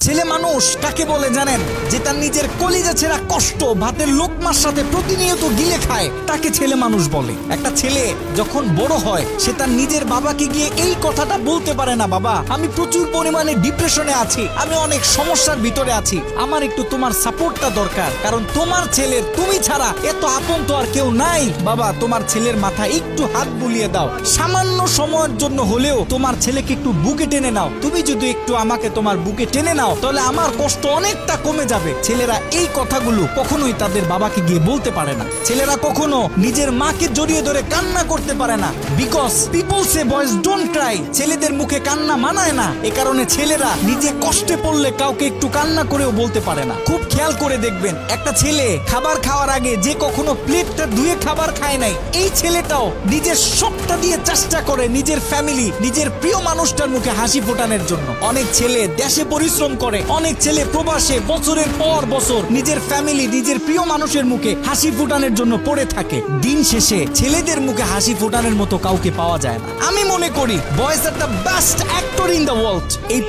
ছেলে মানুষ কাকে বলে জানেন? যে তার নিজের কলিজা ছেঁড়া কষ্ট ভাতের লোকমার সাথে প্রতিনিয়ত গিলে খায়, তাকে ছেলে মানুষ বলে। একটা ছেলে যখন বড় হয় সে তার নিজের বাবাকে গিয়ে এই কথাটা বলতে পারে না, বাবা আমি প্রচুর পরিমাণে ডিপ্রেশনে আছি, আমি অনেক সমস্যার ভিতরে আছি, আমার একটু তোমার সাপোর্টটা দরকার, কারণ তোমার ছেলের তুমি ছাড়া এত আপন তো আর কেউ নাই। বাবা তোমার ছেলের মাথায় একটু হাত বুলিয়ে দাও, সামান্য সময়ের জন্য হলেও তোমার ছেলেকে একটু বুকে টেনে নাও। তুমি যদি একটু আমাকে তোমার বুকে টেনে নাও তাহলে আমার কষ্ট অনেকটা কমে যাবে। ছেলেরা এই কথাগুলো কখনোই তাদের বাবাকে গিয়ে বলতে পারে না। ছেলেরা কখনো নিজের মাকে জড়িয়ে ধরে কান্না করতে পারে না, because people say boys don't Cry. ছেলেদের মুখে কান্না মানায় না, এ কারণে ছেলেরা নিজে কষ্টে পড়লে কাউকে একটু কান্না করেও বলতে পারে না। খুব খেয়াল করে দেখবেন, একটা ছেলে খাবার খাওয়ার আগে যে কখনো প্লেটটা ধুয়ে খাবার খায় নাই, এই ছেলেটাও নিজের সবটা দিয়ে চেষ্টা করে নিজের ফ্যামিলি, নিজের প্রিয় মানুষটার মুখে হাসি ফোটানোর জন্য। অনেক ছেলে দেশে পরিশ্রম করে, অনেক ছেলে প্রবাসে বছরের পর বছর নিজের ফ্যামিলি, নিজের প্রিয় মানুষের মুখে হাসি ফোটানোর জন্য পড়ে থাকে। দিন শেষে ছেলেদের মুখে হাসি ফোটানোর মতো কাউকে পাওয়া যায় না। আমি মনে করি boys are the best actor in the world. এই